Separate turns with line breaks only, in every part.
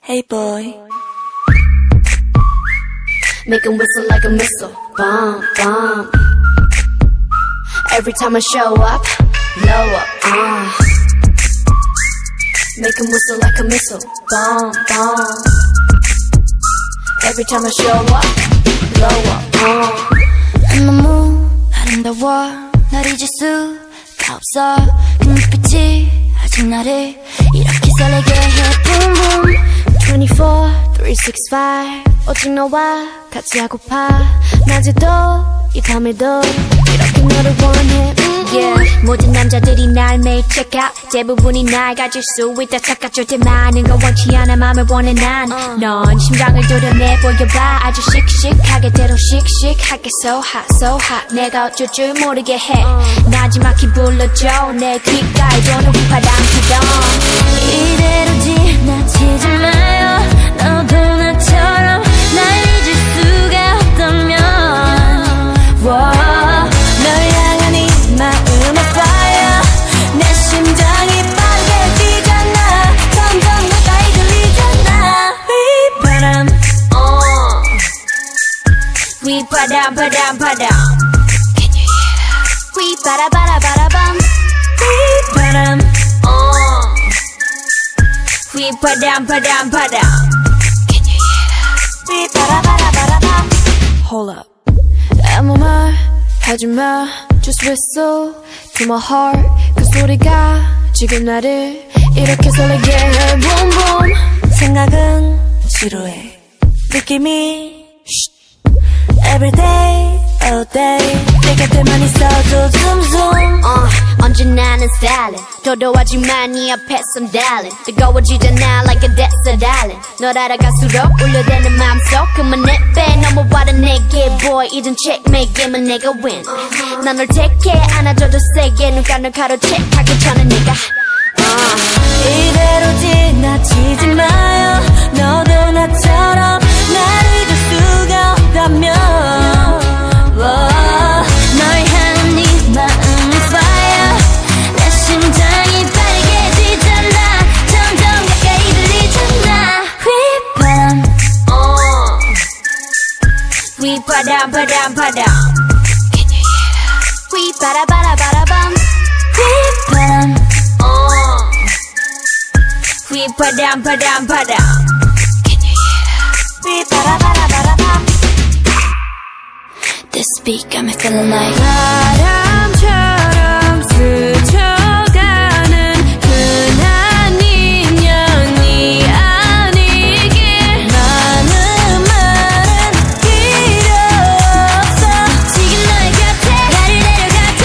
Hey boy,
make him whistle like a missile, bomb, bomb. Every time I show up, blow up, make him whistle like a missile, bomb, bomb. Every time I show up, blow up,
너무 아름다워 날 잊을 수가 없어 그 눈빛이 아직 나를 이렇게 설레게 해 boom boom
24, 365 오직 너와 같이 하고파 낮에도 이 밤에도 이렇게 너를 원해
yeah. 모든 남자들이 날 매일 check out 대부분이 날 가질 수 있다 착각할 때 많은 걸 원치 않아 맘을 원해 난 넌 심장을 도려내 보여봐 아주 씩씩하게 대로 씩씩하게 so hot 내가 어쩔 줄 모르게 해 나지막히 불러줘 내 귓가에 도는 휘파람 피던 이대로 지나치지 마요 너도 나처럼 날 잊을 수가 없다면 널 향한 이 마음의 fire 내 심장이 빠르게 뛰잖아 점점 가까이 들리잖아 휘바람 휘바람 바람 바람 Can you hear that? 휘바라바라바라밤 휘바람 휘바람 바람 바람 Can you hear that? 휘바라바라바라밤
Hold up 아무 말 하지마 Just whistle to my heart 그 소리가 지금 나를 이렇게 설레게 해 Boom boom
생각은 지루해 느낌이 Every day, all day 내 곁에만 있어도 zoom zoom
언제나 난 stylin' 도도하지만 네 앞에 some darling 뜨거워지잖아 like a desert island 널 알아갈수록 울려대는 맘속 그만 내빼 넘어와라 내게 boy 이젠 checkmate 게임은 내가 win 난 널 take it 안아줘도 세게 눈가 널 가로채 하기 전에 내가
이대로 지나치지 마요 너도 나처럼 날 잊을 수가 없다면
널 향한 네 마음은 fire 내 심장이 빠르게 뛰잖아 점점 가까이 들리잖아 휘바람 휘바람 바람 바람 Can you hear that? 휘바라바라바라밤 휘바람 휘바람 바람 바람 Can you hear that?
휘바라바라바라밤
This beat got me feeling like
바람처럼 스쳐가는 흔한 인연이 아니길
많은 말은 필요 없어
지금 너의 곁에 나를 데려가줘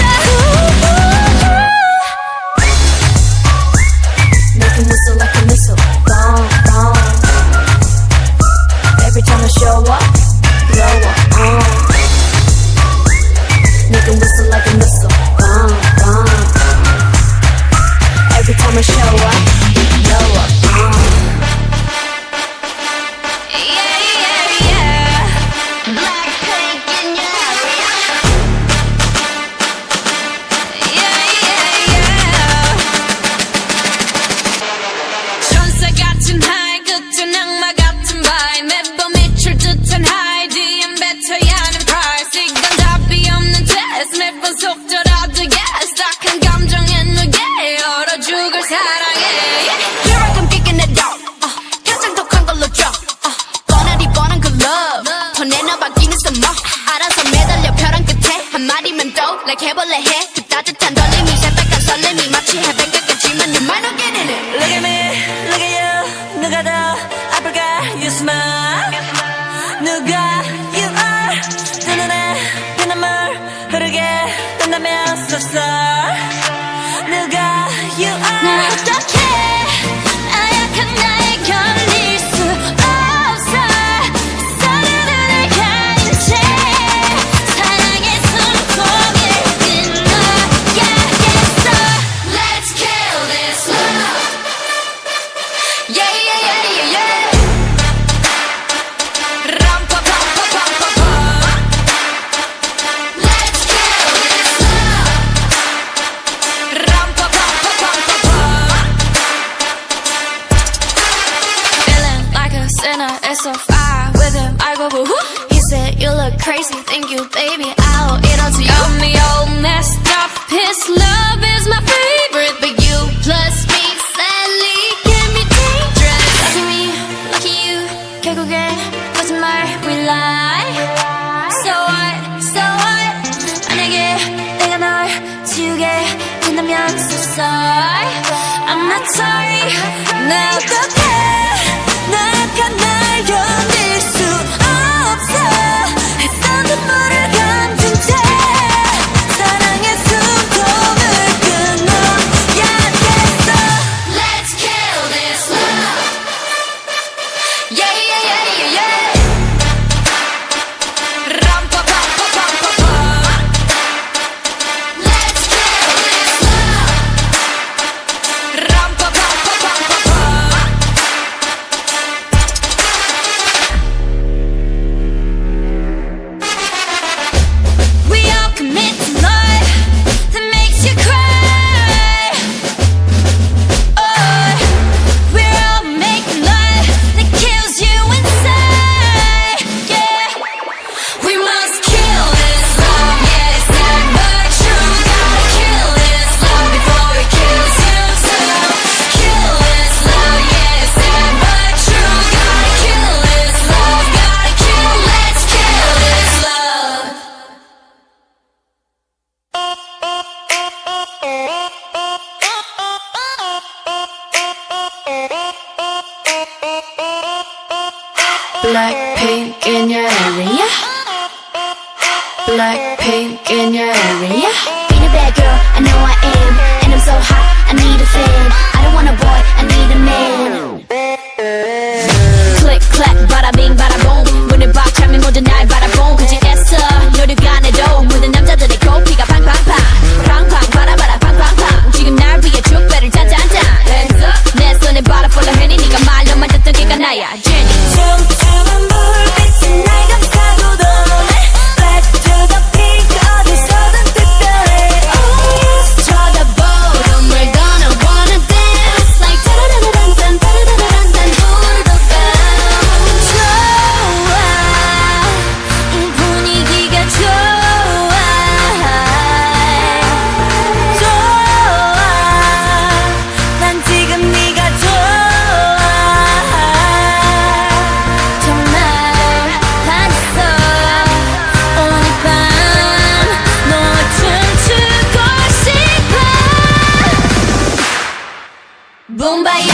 Make him whistle like a missile Bomb, bomb Every time I show up Blow up, Make him whistle like a missile Bomb, bomb Every time I show up Blow up,
yeah Blackpink in your area
천사 같은 하이 끝은 악마 같은 바이 매번 미칠 듯한 하이 DM 뱉어야 하는 price 이건 답이 없는 test 매번 속더라도 yes 딱한 감정에 누게 얼어 죽을 사랑해 Here I come kicking it out 가장 독한 걸로 줘 뻔하디 뻔한 그 love 더 내놔받기는 써머 알아서 매달려 벼랑 끝에 한마디면 또 like 해볼래 해 그 따뜻한 떨림이 새빨간 설렘이 마치 해변가 같지만 you might not get in it
Look at me, look at you 누가 더 아플까 you smile 누가 you are 두 눈에 피눈물 흐르게 된다면 so sorry 누가 you
난
are
어떡해 나약한 나에 걸릴 수 없어 서로를 가린 채 사랑의 숨통을 끊어야겠어
Let's kill this love
so far with him. I go boo. He said you look crazy, thank you, baby. I'll eat all to you.
Got me all messed up. His love is my favorite, but you plus me sadly can be dangerous.
Lucky me, lucky you. 결국엔 거짓말 we lie. So what, so what. 만약에 내가 널 지우게 된다면 so sorry. I'm not sorry.
나 어떡해 나약한 날 견딜 수 없어 했던 눈물을 감춘 채 사랑의 숨통을 끊어야겠어.
Let's kill this love.
Yeah yeah yeah yeah yeah.
람파파파파파파. Let's kill this love. 람파파파파파파.
We all commit to love that makes you cry. Oh, we're all making love that kills you inside. Yeah,
We must kill this love, yeah, it's sad but true. Gotta kill this love before it kills you too. Kill this love, yeah, it's sad but true. Gotta kill this love, gotta kill, let's kill this love.
Blackpink in your area. Blackpink in your area. Being a bad girl, I know I am. And I'm so hot, I need a fan. I don't want a boy, I need a man. Click, clack, bada bing, bada boom. 문을 박차면 모든 날 바라본 그지겠어. 노력가 안 해도 모든 남자들의 코피가 팡팡팡. 팡팡, 바라바라, 팡팡팡. 지금 날 위해 축배를 짠짠짠. Hands up. 내 손에 바라 full of Henny. 네가 말로만 듣던 걔가 나야, Jenny.
tumtum한 불빛이 날 감싸고 도네. Black to the pink 어디서든 특별해. Oh yes.
쳐다보던 we're gonna wanna dance like 따라라란딴 따라라란딴 홀더 bounce.
좋아 이 분위기가 좋아 좋아 난 지금 네가 좋아
정말
반했어 오늘 밤 너와 춤추고 싶어
붐바야